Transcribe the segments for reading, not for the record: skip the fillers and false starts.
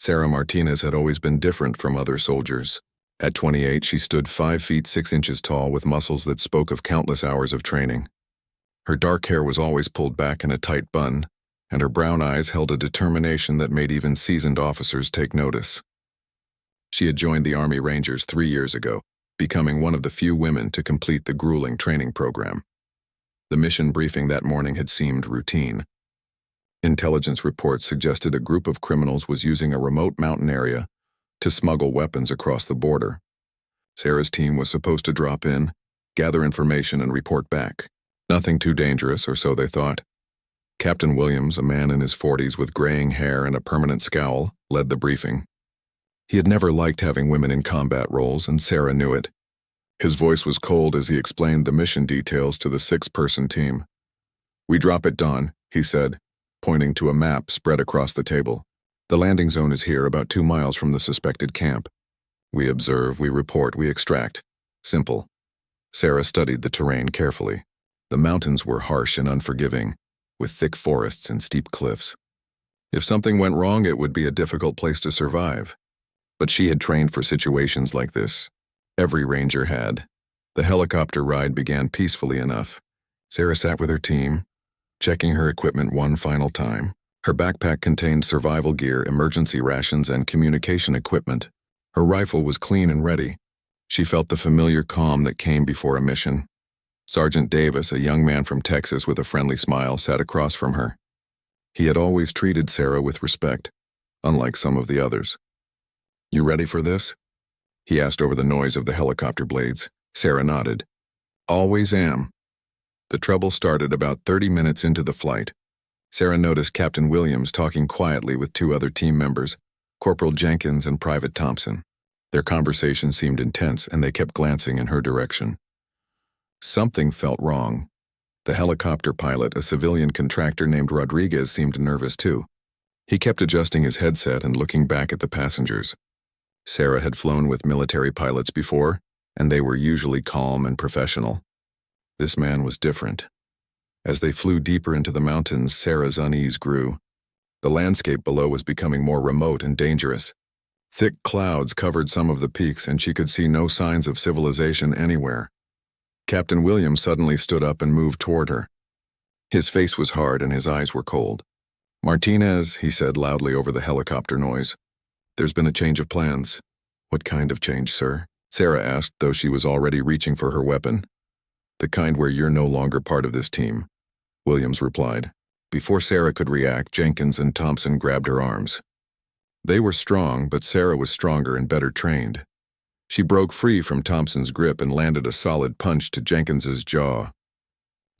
Sarah Martinez had always been different from other soldiers. At 28, she stood 5 feet 6 inches tall with muscles that spoke of countless hours of training. Her dark hair was always pulled back in a tight bun, and her brown eyes held a determination that made even seasoned officers take notice. She had joined the Army Rangers 3 years ago, becoming one of the few women to complete the grueling training program. The mission briefing that morning had seemed routine. Intelligence reports suggested a group of criminals was using a remote mountain area to smuggle weapons across the border. Sarah's team was supposed to drop in, gather information, and report back. Nothing too dangerous, or so they thought. Captain Williams, a man in his 40s with graying hair and a permanent scowl, led the briefing. He had never liked having women in combat roles, and Sarah knew it. His voice was cold as he explained the mission details to the 6-person team. "We drop at dawn," he said, pointing to a map spread across the table. "The landing zone is here, about 2 miles from the suspected camp. We observe, we report, we extract. Simple." Sarah studied the terrain carefully. The mountains were harsh and unforgiving, with thick forests and steep cliffs. If something went wrong, it would be a difficult place to survive. But she had trained for situations like this. Every ranger had. The helicopter ride began peacefully enough. Sarah sat with her team, checking her equipment one final time. Her backpack contained survival gear, emergency rations, and communication equipment. Her rifle was clean and ready. She felt the familiar calm that came before a mission. Sergeant Davis, a young man from Texas with a friendly smile, sat across from her. He had always treated Sarah with respect, unlike some of the others. "You ready for this?" he asked over the noise of the helicopter blades. Sarah nodded. "Always am." The trouble started about 30 minutes into the flight. Sarah noticed Captain Williams talking quietly with 2 other team members, Corporal Jenkins and Private Thompson. Their conversation seemed intense, and they kept glancing in her direction. Something felt wrong. The helicopter pilot, a civilian contractor named Rodriguez, seemed nervous too. He kept adjusting his headset and looking back at the passengers. Sarah had flown with military pilots before, and they were usually calm and professional. This man was different. As they flew deeper into the mountains, Sarah's unease grew. The landscape below was becoming more remote and dangerous. Thick clouds covered some of the peaks, and she could see no signs of civilization anywhere. Captain Williams suddenly stood up and moved toward her. His face was hard and his eyes were cold. "Martinez," he said loudly over the helicopter noise. "There's been a change of plans." "What kind of change, sir?" Sarah asked, though she was already reaching for her weapon. "The kind where you're no longer part of this team," Williams replied. Before Sarah could react, Jenkins and Thompson grabbed her arms. They were strong, but Sarah was stronger and better trained. She broke free from Thompson's grip and landed a solid punch to Jenkins's jaw.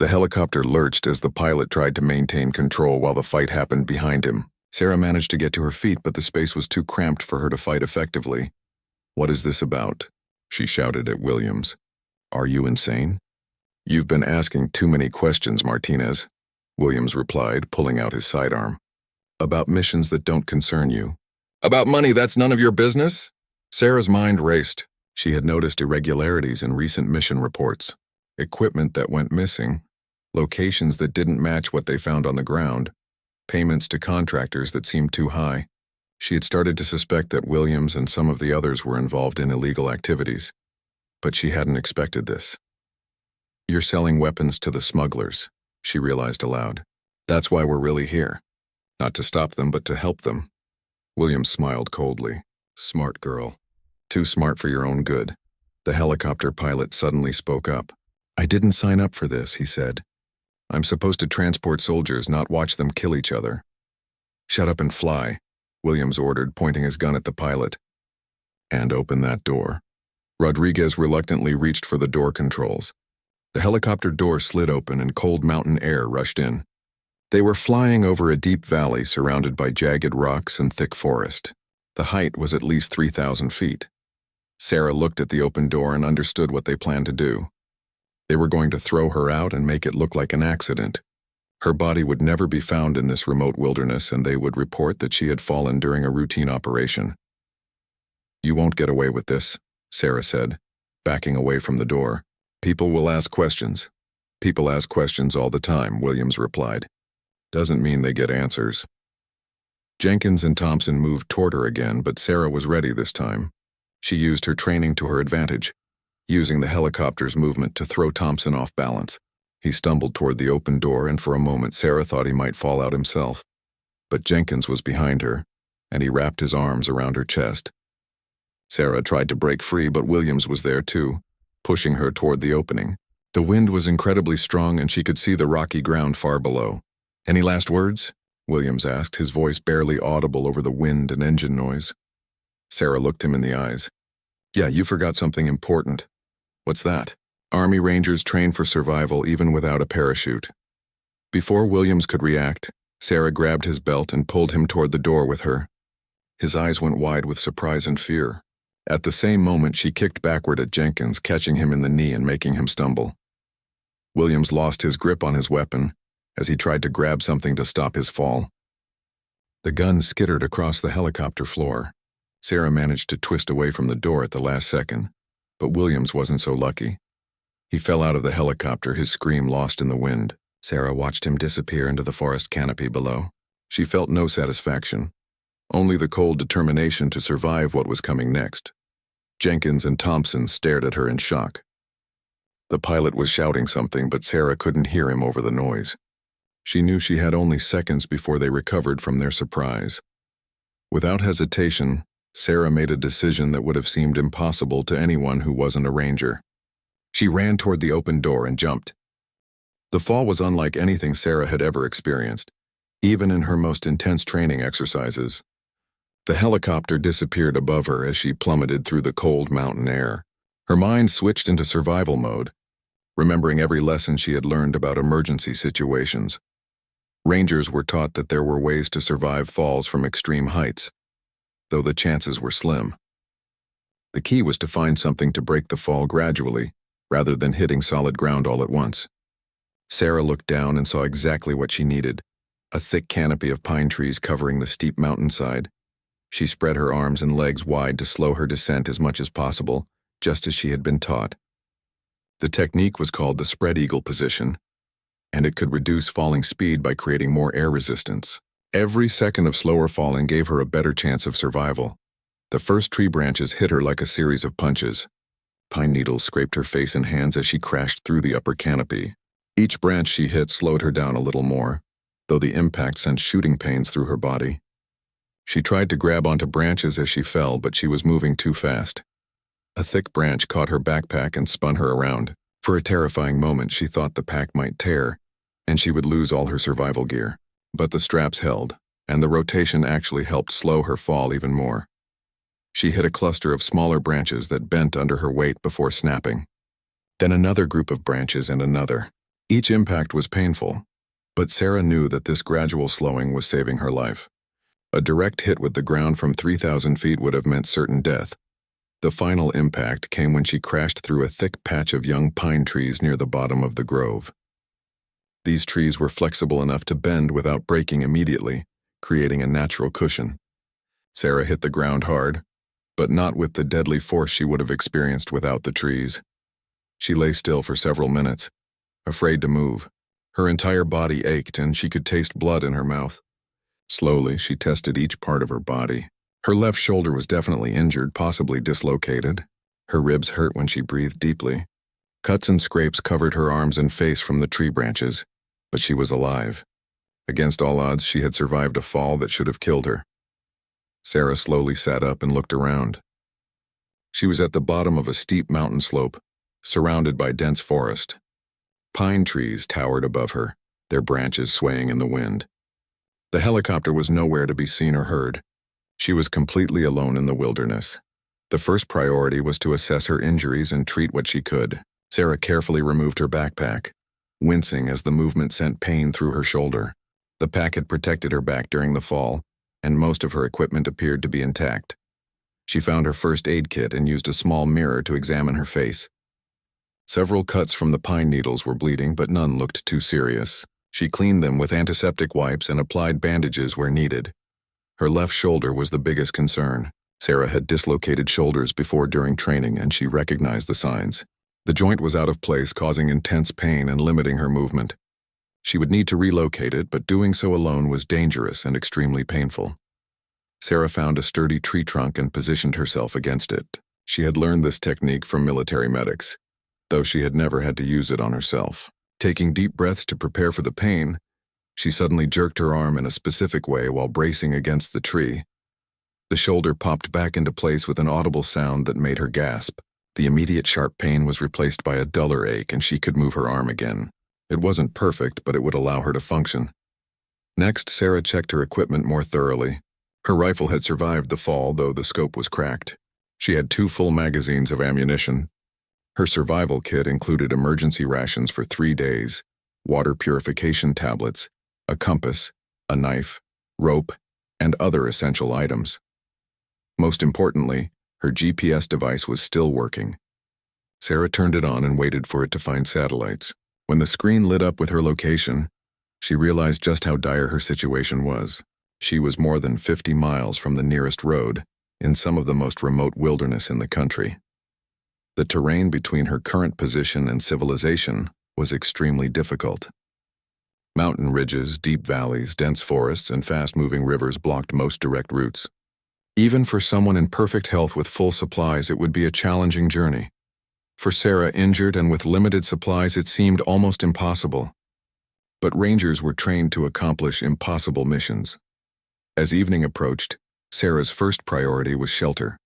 The helicopter lurched as the pilot tried to maintain control while the fight happened behind him. Sarah managed to get to her feet, but the space was too cramped for her to fight effectively. "What is this about?" she shouted at Williams. "Are you insane?" "You've been asking too many questions, Martinez," Williams replied, pulling out his sidearm. "About missions that don't concern you." "About money that's none of your business?" Sarah's mind raced. She had noticed irregularities in recent mission reports. Equipment that went missing, locations that didn't match what they found on the ground, payments to contractors that seemed too high. She had started to suspect that Williams and some of the others were involved in illegal activities, but she hadn't expected this. "You're selling weapons to the smugglers," she realized aloud. "That's why we're really here. Not to stop them, but to help them." Williams smiled coldly. "Smart girl. Too smart for your own good." The helicopter pilot suddenly spoke up. "I didn't sign up for this," he said. "I'm supposed to transport soldiers, not watch them kill each other." "Shut up and fly," Williams ordered, pointing his gun at the pilot. "And open that door." Rodriguez reluctantly reached for the door controls. The helicopter door slid open and cold mountain air rushed in. They were flying over a deep valley surrounded by jagged rocks and thick forest. The height was at least 3,000 feet. Sarah looked at the open door and understood what they planned to do. They were going to throw her out and make it look like an accident. Her body would never be found in this remote wilderness, and they would report that she had fallen during a routine operation. "You won't get away with this," Sarah said, backing away from the door. "People will ask questions." "People ask questions all the time," Williams replied. "Doesn't mean they get answers." Jenkins and Thompson moved toward her again, but Sarah was ready this time. She used her training to her advantage, using the helicopter's movement to throw Thompson off balance. He stumbled toward the open door, and for a moment Sarah thought he might fall out himself. But Jenkins was behind her, and he wrapped his arms around her chest. Sarah tried to break free, but Williams was there too, pushing her toward the opening. The wind was incredibly strong, and she could see the rocky ground far below. "Any last words?" Williams asked, his voice barely audible over the wind and engine noise. Sarah looked him in the eyes. "Yeah, you forgot something important." "What's that?" "Army Rangers train for survival even without a parachute." Before Williams could react, Sarah grabbed his belt and pulled him toward the door with her. His eyes went wide with surprise and fear. At the same moment, she kicked backward at Jenkins, catching him in the knee and making him stumble. Williams lost his grip on his weapon as he tried to grab something to stop his fall. The gun skittered across the helicopter floor. Sarah managed to twist away from the door at the last second, but Williams wasn't so lucky. He fell out of the helicopter, his scream lost in the wind. Sarah watched him disappear into the forest canopy below. She felt no satisfaction, only the cold determination to survive what was coming next. Jenkins and Thompson stared at her in shock. The pilot was shouting something, but Sarah couldn't hear him over the noise. She knew she had only seconds before they recovered from their surprise. Without hesitation, Sarah made a decision that would have seemed impossible to anyone who wasn't a ranger. She ran toward the open door and jumped. The fall was unlike anything Sarah had ever experienced, even in her most intense training exercises. The helicopter disappeared above her as she plummeted through the cold mountain air. Her mind switched into survival mode, remembering every lesson she had learned about emergency situations. Rangers were taught that there were ways to survive falls from extreme heights, though the chances were slim. The key was to find something to break the fall gradually, rather than hitting solid ground all at once. Sarah looked down and saw exactly what she needed, a thick canopy of pine trees covering the steep mountainside. She spread her arms and legs wide to slow her descent as much as possible, just as she had been taught. The technique was called the spread eagle position, and it could reduce falling speed by creating more air resistance. Every second of slower falling gave her a better chance of survival. The first tree branches hit her like a series of punches. Pine needles scraped her face and hands as she crashed through the upper canopy. Each branch she hit slowed her down a little more, though the impact sent shooting pains through her body. She tried to grab onto branches as she fell, but she was moving too fast. A thick branch caught her backpack and spun her around. For a terrifying moment, she thought the pack might tear, and she would lose all her survival gear. But the straps held, and the rotation actually helped slow her fall even more. She hit a cluster of smaller branches that bent under her weight before snapping. Then another group of branches and another. Each impact was painful, but Sarah knew that this gradual slowing was saving her life. A direct hit with the ground from 3,000 feet would have meant certain death. The final impact came when she crashed through a thick patch of young pine trees near the bottom of the grove. These trees were flexible enough to bend without breaking immediately, creating a natural cushion. Sarah hit the ground hard, but not with the deadly force she would have experienced without the trees. She lay still for several minutes, afraid to move. Her entire body ached, and she could taste blood in her mouth. Slowly, she tested each part of her body. Her left shoulder was definitely injured, possibly dislocated. Her ribs hurt when she breathed deeply. Cuts and scrapes covered her arms and face from the tree branches, but she was alive. Against all odds, she had survived a fall that should have killed her. Sarah slowly sat up and looked around. She was at the bottom of a steep mountain slope, surrounded by dense forest. Pine trees towered above her, their branches swaying in the wind. The helicopter was nowhere to be seen or heard. She was completely alone in the wilderness. The first priority was to assess her injuries and treat what she could. Sarah carefully removed her backpack, wincing as the movement sent pain through her shoulder. The pack had protected her back during the fall, and most of her equipment appeared to be intact. She found her first aid kit and used a small mirror to examine her face. Several cuts from the pine needles were bleeding, but none looked too serious. She cleaned them with antiseptic wipes and applied bandages where needed. Her left shoulder was the biggest concern. Sarah had dislocated shoulders before during training, and she recognized the signs. The joint was out of place, causing intense pain and limiting her movement. She would need to relocate it, but doing so alone was dangerous and extremely painful. Sarah found a sturdy tree trunk and positioned herself against it. She had learned this technique from military medics, though she had never had to use it on herself. Taking deep breaths to prepare for the pain, she suddenly jerked her arm in a specific way while bracing against the tree. The shoulder popped back into place with an audible sound that made her gasp. The immediate sharp pain was replaced by a duller ache, and she could move her arm again. It wasn't perfect, but it would allow her to function. Next, Sarah checked her equipment more thoroughly. Her rifle had survived the fall, though the scope was cracked. She had 2 full magazines of ammunition. Her survival kit included emergency rations for 3 days, water purification tablets, a compass, a knife, rope, and other essential items. Most importantly, her GPS device was still working. Sarah turned it on and waited for it to find satellites. When the screen lit up with her location, she realized just how dire her situation was. She was more than 50 miles from the nearest road, in some of the most remote wilderness in the country. The terrain between her current position and civilization was extremely difficult. Mountain ridges, deep valleys, dense forests, and fast-moving rivers blocked most direct routes. Even for someone in perfect health with full supplies, it would be a challenging journey. For Sarah, injured and with limited supplies, it seemed almost impossible. But rangers were trained to accomplish impossible missions. As evening approached, Sarah's first priority was shelter.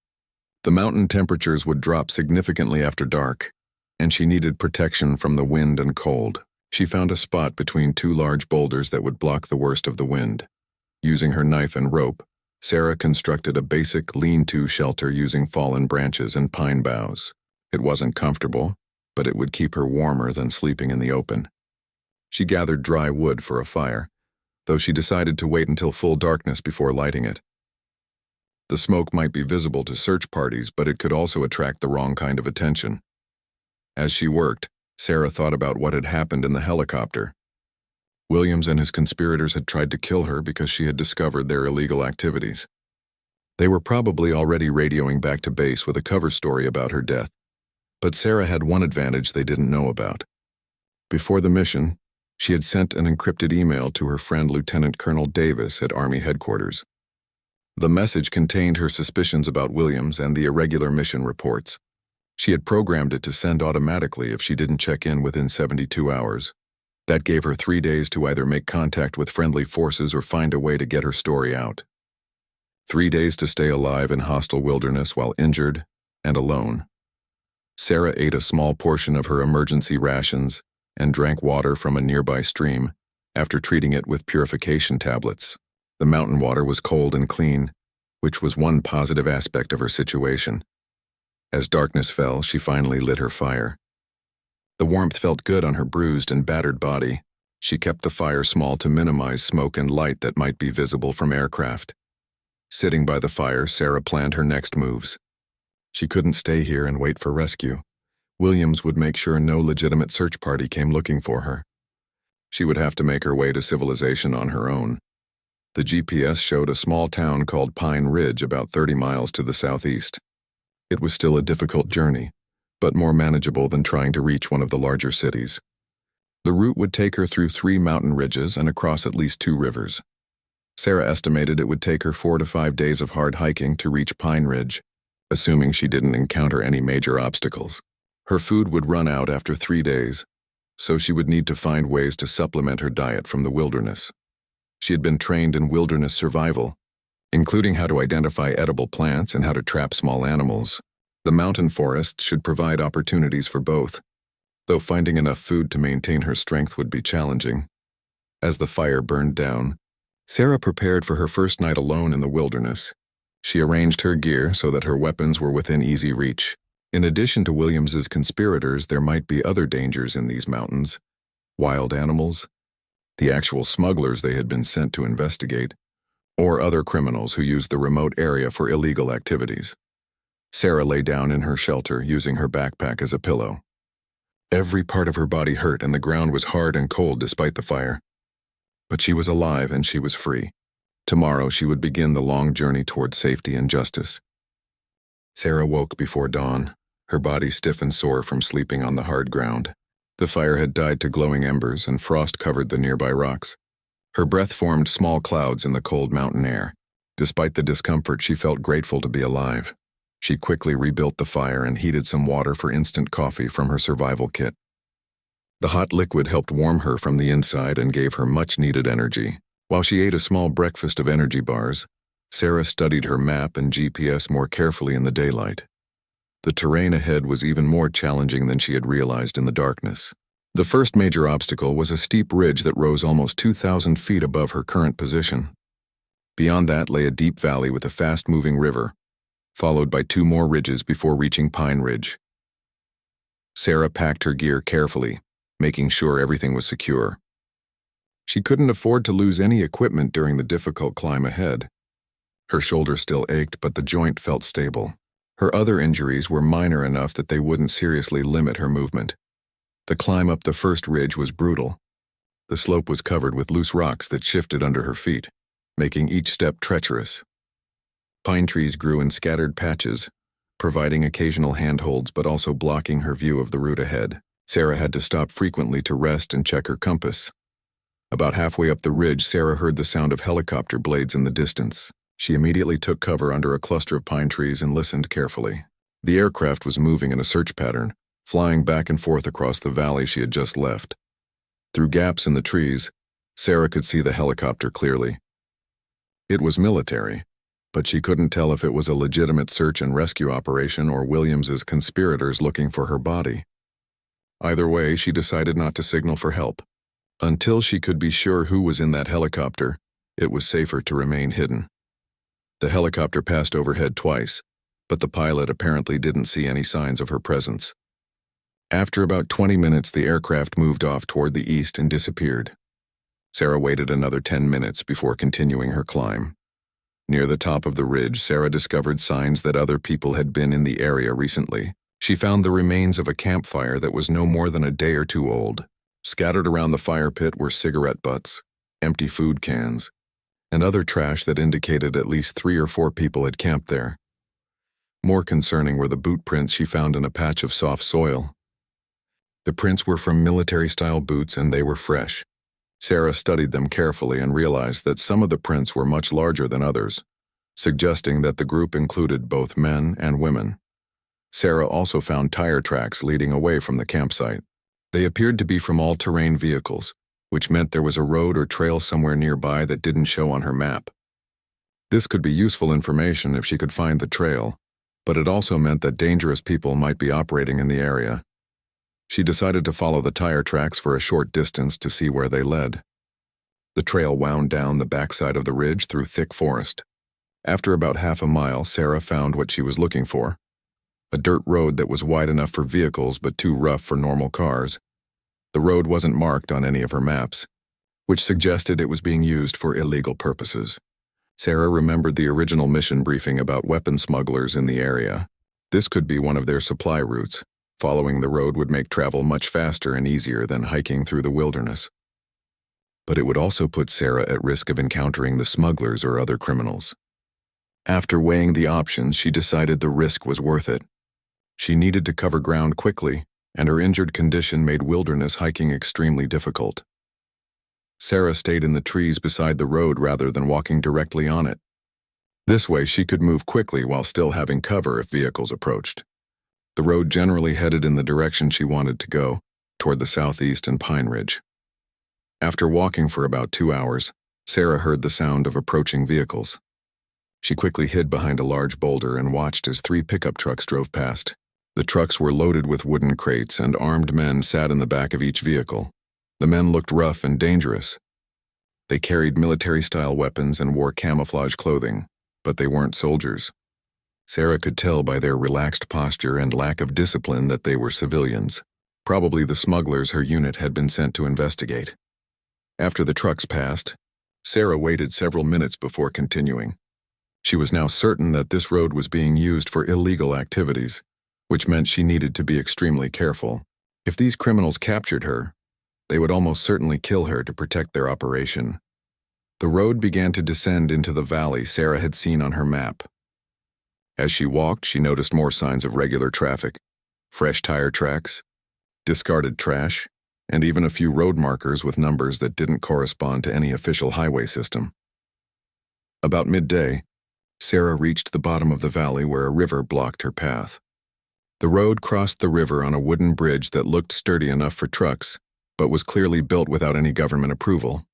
The mountain temperatures would drop significantly after dark, and she needed protection from the wind and cold. She found a spot between 2 large boulders that would block the worst of the wind. Using her knife and rope, Sarah constructed a basic lean-to shelter using fallen branches and pine boughs. It wasn't comfortable, but it would keep her warmer than sleeping in the open. She gathered dry wood for a fire, though she decided to wait until full darkness before lighting it. The smoke might be visible to search parties, but it could also attract the wrong kind of attention. As she worked, Sarah thought about what had happened in the helicopter. Williams and his conspirators had tried to kill her because she had discovered their illegal activities. They were probably already radioing back to base with a cover story about her death. But Sarah had one advantage they didn't know about. Before the mission, she had sent an encrypted email to her friend Lieutenant Colonel Davis at Army headquarters. The message contained her suspicions about Williams and the irregular mission reports. She had programmed it to send automatically if she didn't check in within 72 hours. That gave her 3 days to either make contact with friendly forces or find a way to get her story out. 3 days to stay alive in hostile wilderness while injured and alone. Sarah ate a small portion of her emergency rations and drank water from a nearby stream after treating it with purification tablets. The mountain water was cold and clean, which was one positive aspect of her situation. As darkness fell, she finally lit her fire. The warmth felt good on her bruised and battered body. She kept the fire small to minimize smoke and light that might be visible from aircraft. Sitting by the fire, Sarah planned her next moves. She couldn't stay here and wait for rescue. Williams would make sure no legitimate search party came looking for her. She would have to make her way to civilization on her own. The GPS showed a small town called Pine Ridge about 30 miles to the southeast. It was still a difficult journey, but more manageable than trying to reach one of the larger cities. The route would take her through 3 mountain ridges and across at least 2 rivers. Sarah estimated it would take her 4 to 5 days of hard hiking to reach Pine Ridge, assuming she didn't encounter any major obstacles. Her food would run out after 3 days, so she would need to find ways to supplement her diet from the wilderness. She had been trained in wilderness survival, including how to identify edible plants and how to trap small animals. The mountain forests should provide opportunities for both, though finding enough food to maintain her strength would be challenging. As the fire burned down, Sarah prepared for her first night alone in the wilderness. She arranged her gear so that her weapons were within easy reach. In addition to Williams's conspirators, there might be other dangers in these mountains. Wild animals, the actual smugglers they had been sent to investigate, or other criminals who used the remote area for illegal activities. Sarah lay down in her shelter, using her backpack as a pillow. Every part of her body hurt and the ground was hard and cold despite the fire. But she was alive and she was free. Tomorrow she would begin the long journey toward safety and justice. Sarah woke before dawn, her body stiff and sore from sleeping on the hard ground. The fire had died to glowing embers and frost covered the nearby rocks. Her breath formed small clouds in the cold mountain air. Despite the discomfort, she felt grateful to be alive. She quickly rebuilt the fire and heated some water for instant coffee from her survival kit. The hot liquid helped warm her from the inside and gave her much-needed energy. While she ate a small breakfast of energy bars, Sarah studied her map and GPS more carefully in the daylight. The terrain ahead was even more challenging than she had realized in the darkness. The first major obstacle was a steep ridge that rose almost 2,000 feet above her current position. Beyond that lay a deep valley with a fast-moving river, followed by 2 more ridges before reaching Pine Ridge. Sarah packed her gear carefully, making sure everything was secure. She couldn't afford to lose any equipment during the difficult climb ahead. Her shoulder still ached, but the joint felt stable. Her other injuries were minor enough that they wouldn't seriously limit her movement. The climb up the first ridge was brutal. The slope was covered with loose rocks that shifted under her feet, making each step treacherous. Pine trees grew in scattered patches, providing occasional handholds but also blocking her view of the route ahead. Sarah had to stop frequently to rest and check her compass. About halfway up the ridge, Sarah heard the sound of helicopter blades in the distance. She immediately took cover under a cluster of pine trees and listened carefully. The aircraft was moving in a search pattern, flying back and forth across the valley she had just left. Through gaps in the trees, Sarah could see the helicopter clearly. It was military, but she couldn't tell if it was a legitimate search and rescue operation or Williams's conspirators looking for her body. Either way, she decided not to signal for help. Until she could be sure who was in that helicopter, it was safer to remain hidden. The helicopter passed overhead twice, but the pilot apparently didn't see any signs of her presence. After about 20 minutes, the aircraft moved off toward the east and disappeared. Sarah waited another 10 minutes before continuing her climb. Near the top of the ridge, Sarah discovered signs that other people had been in the area recently. She found the remains of a campfire that was no more than a day or two old. Scattered around the fire pit were cigarette butts, empty food cans, and other trash that indicated at least 3 or 4 people had camped there. More concerning were the boot prints she found in a patch of soft soil. The prints were from military-style boots and they were fresh. Sarah studied them carefully and realized that some of the prints were much larger than others, suggesting that the group included both men and women. Sarah also found tire tracks leading away from the campsite. They appeared to be from all-terrain vehicles, which meant there was a road or trail somewhere nearby that didn't show on her map. This could be useful information if she could find the trail, but it also meant that dangerous people might be operating in the area. She decided to follow the tire tracks for a short distance to see where they led. The trail wound down the backside of the ridge through thick forest. After about half a mile, Sarah found what she was looking for: a dirt road that was wide enough for vehicles but too rough for normal cars. The road wasn't marked on any of her maps, which suggested it was being used for illegal purposes. Sarah remembered the original mission briefing about weapon smugglers in the area. This could be one of their supply routes. Following the road would make travel much faster and easier than hiking through the wilderness. But it would also put Sarah at risk of encountering the smugglers or other criminals. After weighing the options, she decided the risk was worth it. She needed to cover ground quickly, and her injured condition made wilderness hiking extremely difficult. Sarah stayed in the trees beside the road rather than walking directly on it. This way she could move quickly while still having cover if vehicles approached. The road generally headed in the direction she wanted to go, toward the southeast and Pine Ridge. After walking for about 2 hours, Sarah heard the sound of approaching vehicles. She quickly hid behind a large boulder and watched as 3 pickup trucks drove past. The trucks were loaded with wooden crates, and armed men sat in the back of each vehicle. The men looked rough and dangerous. They carried military-style weapons and wore camouflage clothing, but they weren't soldiers. Sarah could tell by their relaxed posture and lack of discipline that they were civilians, probably the smugglers her unit had been sent to investigate. After the trucks passed, Sarah waited several minutes before continuing. She was now certain that this road was being used for illegal activities, which meant she needed to be extremely careful. If these criminals captured her, they would almost certainly kill her to protect their operation. The road began to descend into the valley Sarah had seen on her map. As she walked, she noticed more signs of regular traffic: fresh tire tracks, discarded trash, and even a few road markers with numbers that didn't correspond to any official highway system. About midday, Sarah reached the bottom of the valley where a river blocked her path. The road crossed the river on a wooden bridge that looked sturdy enough for trucks, but was clearly built without any government approval.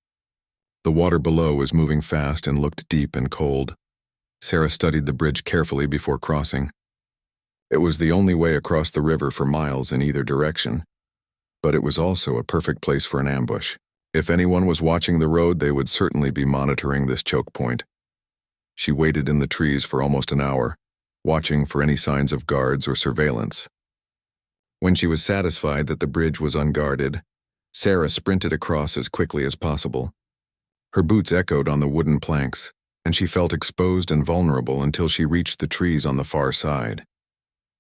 The water below was moving fast and looked deep and cold. Sarah studied the bridge carefully before crossing. It was the only way across the river for miles in either direction, but it was also a perfect place for an ambush. If anyone was watching the road, they would certainly be monitoring this choke point. She waited in the trees for almost an hour, watching for any signs of guards or surveillance. When she was satisfied that the bridge was unguarded, Sarah sprinted across as quickly as possible. Her boots echoed on the wooden planks, and she felt exposed and vulnerable until she reached the trees on the far side.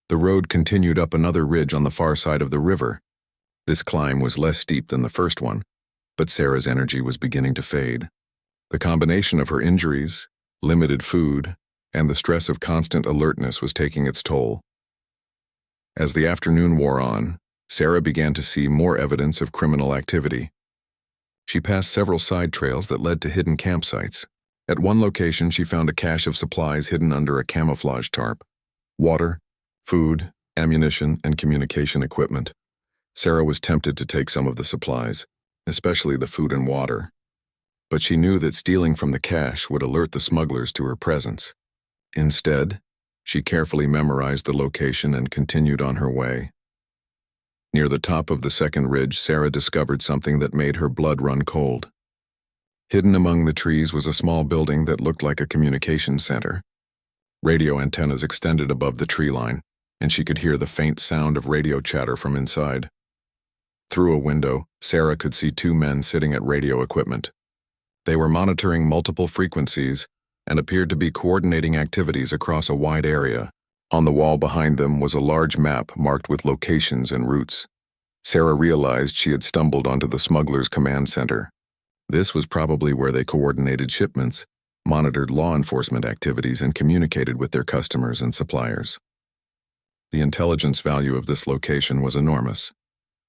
The road continued up another ridge on the far side of the river. This climb was less steep than the first one, but Sarah's energy was beginning to fade. The combination of her injuries, limited food, and the stress of constant alertness was taking its toll. As the afternoon wore on, Sarah began to see more evidence of criminal activity. She passed several side trails that led to hidden campsites. At one location, she found a cache of supplies hidden under a camouflage tarp. Water, food, ammunition, and communication equipment. Sarah was tempted to take some of the supplies, especially the food and water. But she knew that stealing from the cache would alert the smugglers to her presence. Instead, she carefully memorized the location and continued on her way. Near the top of the second ridge, Sarah discovered something that made her blood run cold. Hidden among the trees was a small building that looked like a communications center. Radio antennas extended above the tree line, and she could hear the faint sound of radio chatter from inside. Through a window, Sarah could see two men sitting at radio equipment. They were monitoring multiple frequencies and appeared to be coordinating activities across a wide area. On the wall behind them was a large map marked with locations and routes. Sarah realized she had stumbled onto the smugglers' command center. This was probably where they coordinated shipments, monitored law enforcement activities, and communicated with their customers and suppliers. The intelligence value of this location was enormous,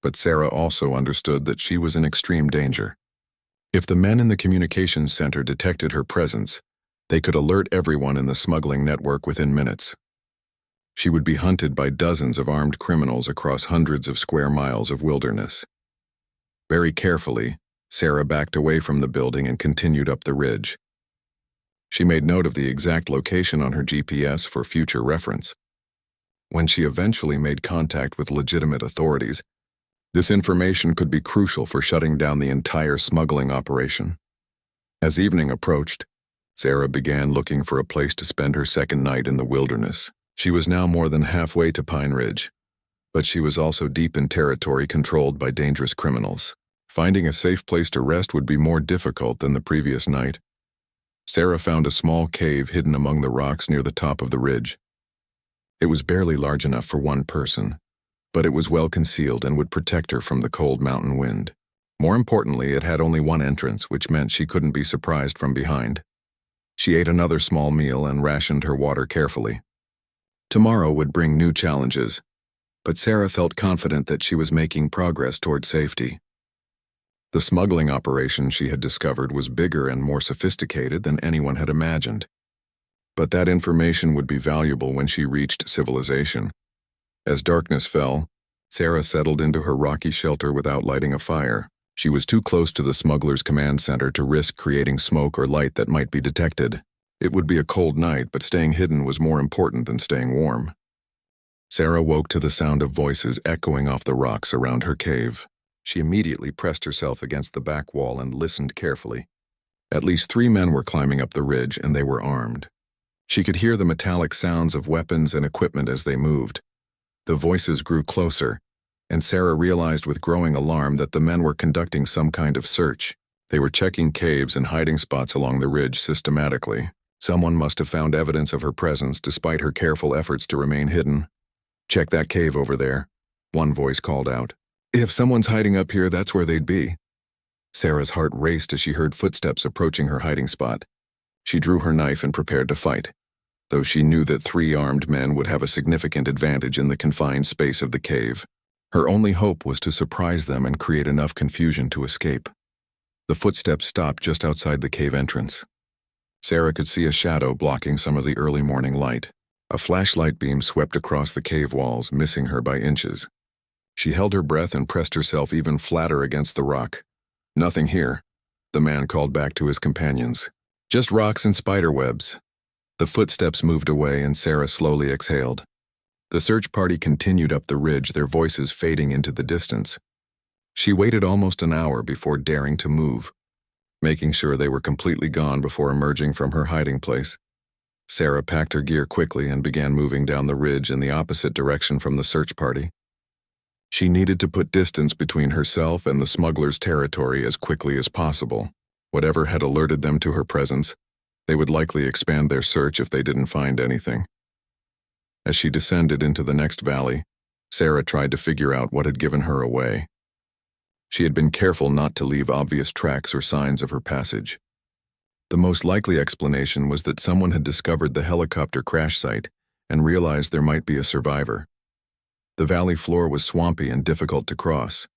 but Sarah also understood that she was in extreme danger. If the men in the communications center detected her presence, they could alert everyone in the smuggling network within minutes. She would be hunted by dozens of armed criminals across hundreds of square miles of wilderness. Very carefully, Sarah backed away from the building and continued up the ridge. She made note of the exact location on her GPS for future reference. When she eventually made contact with legitimate authorities, this information could be crucial for shutting down the entire smuggling operation. As evening approached, Sarah began looking for a place to spend her second night in the wilderness. She was now more than halfway to Pine Ridge, but she was also deep in territory controlled by dangerous criminals. Finding a safe place to rest would be more difficult than the previous night. Sarah found a small cave hidden among the rocks near the top of the ridge. It was barely large enough for one person, but it was well concealed and would protect her from the cold mountain wind. More importantly, it had only one entrance, which meant she couldn't be surprised from behind. She ate another small meal and rationed her water carefully. Tomorrow would bring new challenges, but Sarah felt confident that she was making progress toward safety. The smuggling operation she had discovered was bigger and more sophisticated than anyone had imagined. But that information would be valuable when she reached civilization. As darkness fell, Sarah settled into her rocky shelter without lighting a fire. She was too close to the smugglers' command center to risk creating smoke or light that might be detected. It would be a cold night, but staying hidden was more important than staying warm. Sarah woke to the sound of voices echoing off the rocks around her cave. She immediately pressed herself against the back wall and listened carefully. At least 3 men were climbing up the ridge, and they were armed. She could hear the metallic sounds of weapons and equipment as they moved. The voices grew closer, and Sarah realized with growing alarm that the men were conducting some kind of search. They were checking caves and hiding spots along the ridge systematically. Someone must have found evidence of her presence despite her careful efforts to remain hidden. "Check that cave over there," one voice called out. "If someone's hiding up here, that's where they'd be." Sarah's heart raced as she heard footsteps approaching her hiding spot. She drew her knife and prepared to fight, though she knew that 3 armed men would have a significant advantage in the confined space of the cave. Her only hope was to surprise them and create enough confusion to escape. The footsteps stopped just outside the cave entrance. Sarah could see a shadow blocking some of the early morning light. A flashlight beam swept across the cave walls, missing her by inches. She held her breath and pressed herself even flatter against the rock. "Nothing here," the man called back to his companions. "Just rocks and spider webs." The footsteps moved away and Sarah slowly exhaled. The search party continued up the ridge, their voices fading into the distance. She waited almost an hour before daring to move, making sure they were completely gone before emerging from her hiding place. Sarah packed her gear quickly and began moving down the ridge in the opposite direction from the search party. She needed to put distance between herself and the smugglers' territory as quickly as possible. Whatever had alerted them to her presence, they would likely expand their search if they didn't find anything. As she descended into the next valley, Sarah tried to figure out what had given her away. She had been careful not to leave obvious tracks or signs of her passage. The most likely explanation was that someone had discovered the helicopter crash site and realized there might be a survivor. The valley floor was swampy and difficult to cross.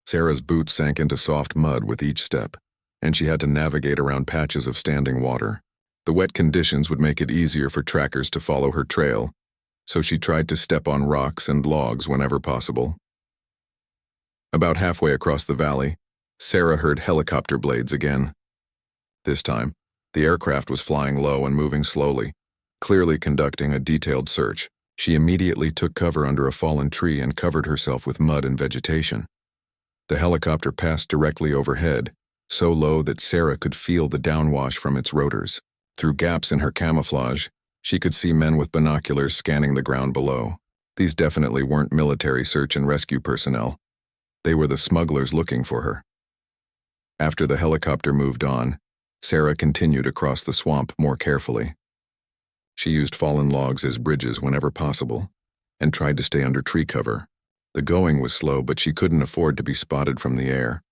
Sarah's boots sank into soft mud with each step, and she had to navigate around patches of standing water. The wet conditions would make it easier for trackers to follow her trail, so she tried to step on rocks and logs whenever possible. About halfway across the valley, Sarah heard helicopter blades again. This time, the aircraft was flying low and moving slowly, clearly conducting a detailed search. She immediately took cover under a fallen tree and covered herself with mud and vegetation. The helicopter passed directly overhead, so low that Sarah could feel the downwash from its rotors. Through gaps in her camouflage, she could see men with binoculars scanning the ground below. These definitely weren't military search and rescue personnel. They were the smugglers looking for her. After the helicopter moved on, Sarah continued across the swamp more carefully. She used fallen logs as bridges whenever possible, and tried to stay under tree cover. The going was slow, but she couldn't afford to be spotted from the air.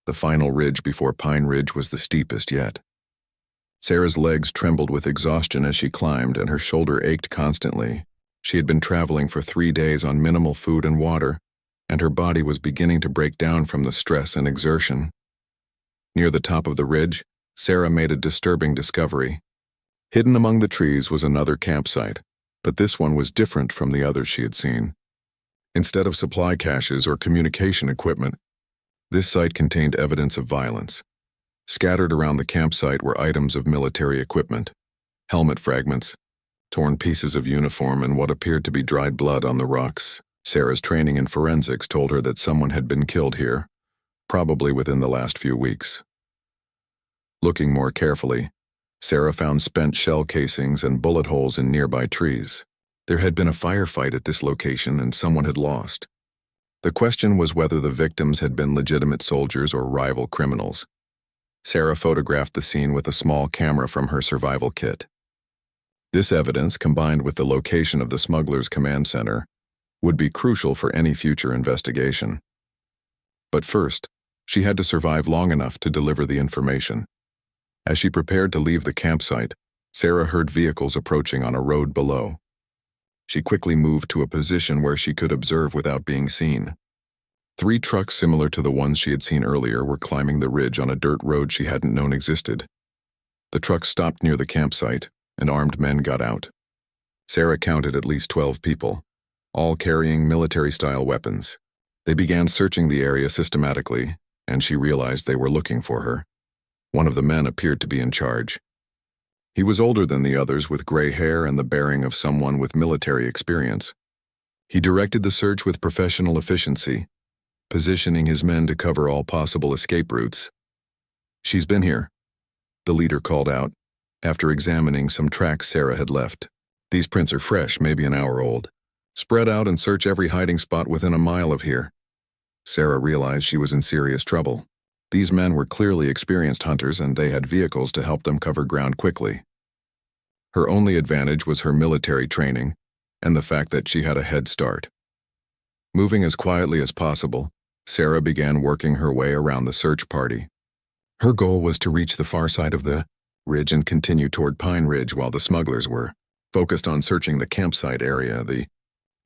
The final ridge before Pine Ridge was the steepest yet. Sarah's legs trembled with exhaustion as she climbed, and her shoulder ached constantly. She had been traveling for 3 days on minimal food and water, and her body was beginning to break down from the stress and exertion. Near the top of the ridge, Sarah made a disturbing discovery. Hidden among the trees was another campsite, but this one was different from the others she had seen. Instead of supply caches or communication equipment, this site contained evidence of violence. Scattered around the campsite were items of military equipment, helmet fragments, torn pieces of uniform, and what appeared to be dried blood on the rocks. Sarah's training in forensics told her that someone had been killed here, probably within the last few weeks. Looking more carefully, Sarah found spent shell casings and bullet holes in nearby trees. There had been a firefight at this location and someone had lost. The question was whether the victims had been legitimate soldiers or rival criminals. Sarah photographed the scene with a small camera from her survival kit. This evidence, combined with the location of the smugglers' command center, would be crucial for any future investigation. But first, she had to survive long enough to deliver the information. As she prepared to leave the campsite, Sarah heard vehicles approaching on a road below. She quickly moved to a position where she could observe without being seen. 3 trucks similar to the ones she had seen earlier were climbing the ridge on a dirt road she hadn't known existed. The trucks stopped near the campsite, and armed men got out. Sarah counted at least 12 people, all carrying military-style weapons. They began searching the area systematically, and she realized they were looking for her. One of the men appeared to be in charge. He was older than the others, with gray hair and the bearing of someone with military experience. He directed the search with professional efficiency, positioning his men to cover all possible escape routes. "She's been here," the leader called out, after examining some tracks Sarah had left. "These prints are fresh, maybe an hour old. Spread out and search every hiding spot within a mile of here." Sarah realized she was in serious trouble. These men were clearly experienced hunters, and they had vehicles to help them cover ground quickly. Her only advantage was her military training and the fact that she had a head start. Moving as quietly as possible, Sarah began working her way around the search party. Her goal was to reach the far side of the ridge and continue toward Pine Ridge while the smugglers were focused on searching the campsite area. The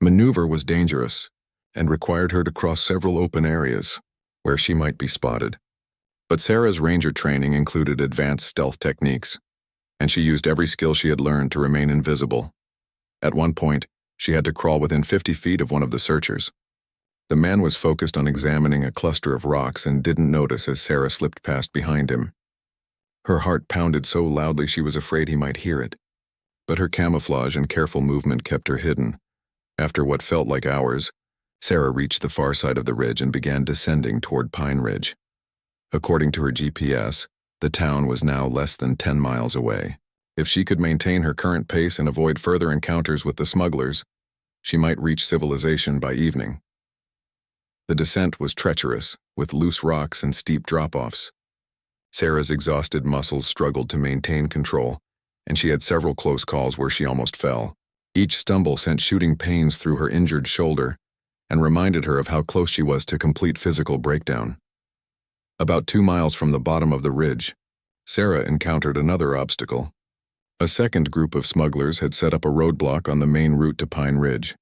maneuver was dangerous and required her to cross several open areas where she might be spotted. But Sarah's ranger training included advanced stealth techniques. and she used every skill she had learned to remain invisible. At one point, she had to crawl within 50 feet of one of the searchers. The man was focused on examining a cluster of rocks and didn't notice as Sarah slipped past behind him. Her heart pounded so loudly she was afraid he might hear it. But her camouflage and careful movement kept her hidden. After what felt like hours, Sarah reached the far side of the ridge and began descending toward Pine Ridge. According to her GPS, the town was now less than 10 miles away. If she could maintain her current pace and avoid further encounters with the smugglers, she might reach civilization by evening. The descent was treacherous, with loose rocks and steep drop-offs. Sarah's exhausted muscles struggled to maintain control, and she had several close calls where she almost fell. Each stumble sent shooting pains through her injured shoulder and reminded her of how close she was to complete physical breakdown. About 2 miles from the bottom of the ridge, Sarah encountered another obstacle. A second group of smugglers had set up a roadblock on the main route to Pine Ridge.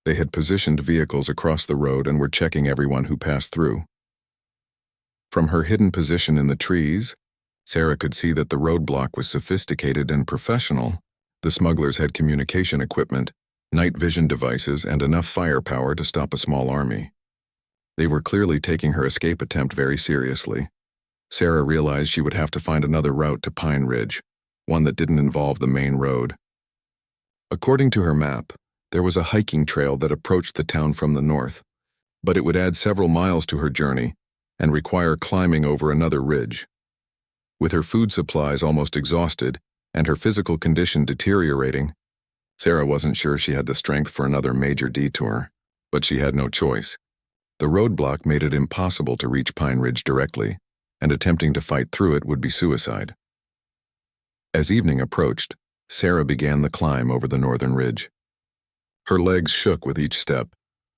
They had positioned vehicles across the road and were checking everyone who passed through. From her hidden position in the trees, Sarah could see that the roadblock was sophisticated and professional. The smugglers had communication equipment, night vision devices, and enough firepower to stop a small army. They were clearly taking her escape attempt very seriously. Sarah realized she would have to find another route to Pine Ridge, one that didn't involve the main road. According to her map, there was a hiking trail that approached the town from the north, but it would add several miles to her journey and require climbing over another ridge. With her food supplies almost exhausted and her physical condition deteriorating, Sarah wasn't sure she had the strength for another major detour, but she had no choice. The roadblock made it impossible to reach Pine Ridge directly, and attempting to fight through it would be suicide. As evening approached, Sarah began the climb over the northern ridge. Her legs shook with each step,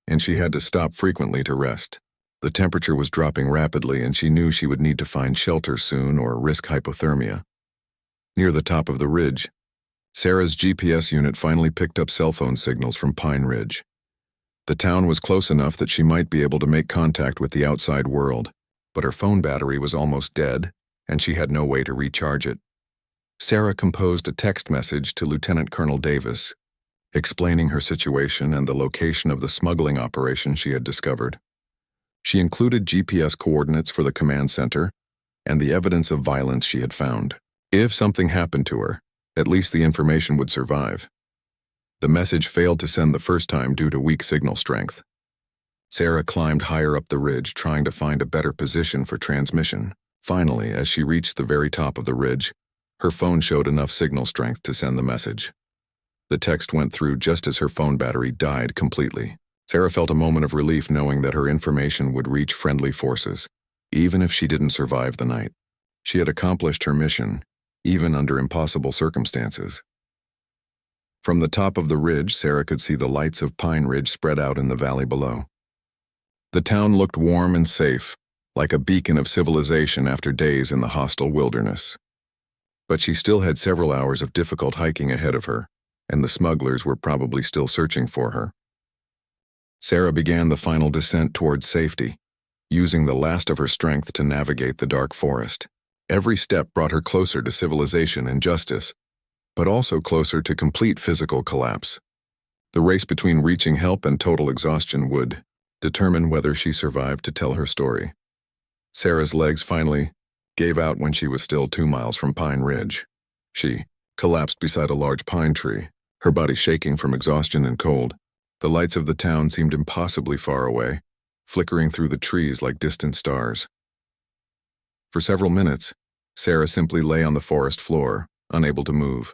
and she had to stop frequently to rest. The temperature was dropping rapidly, and she knew she would need to find shelter soon or risk hypothermia. Near the top of the ridge, Sarah's GPS unit finally picked up cell phone signals from Pine Ridge. The town was close enough that she might be able to make contact with the outside world, but her phone battery was almost dead, and she had no way to recharge it. Sarah composed a text message to Lieutenant Colonel Davis, explaining her situation and the location of the smuggling operation she had discovered. She included GPS coordinates for the command center and the evidence of violence she had found. If something happened to her, at least the information would survive. The message failed to send the first time due to weak signal strength. Sarah climbed higher up the ridge, trying to find a better position for transmission. Finally, as she reached the very top of the ridge, her phone showed enough signal strength to send the message. The text went through just as her phone battery died completely. Sarah felt a moment of relief knowing that her information would reach friendly forces, even if she didn't survive the night. She had accomplished her mission, even under impossible circumstances. From the top of the ridge, Sarah could see the lights of Pine Ridge spread out in the valley below. The town looked warm and safe, like a beacon of civilization after days in the hostile wilderness. But she still had several hours of difficult hiking ahead of her, and the smugglers were probably still searching for her. Sarah began the final descent towards safety, using the last of her strength to navigate the dark forest. Every step brought her closer to civilization and justice, but also closer to complete physical collapse. The race between reaching help and total exhaustion would determine whether she survived to tell her story. Sarah's legs finally gave out when she was still 2 miles from Pine Ridge. She collapsed beside a large pine tree, her body shaking from exhaustion and cold. The lights of the town seemed impossibly far away, flickering through the trees like distant stars. For several minutes, Sarah simply lay on the forest floor, unable to move.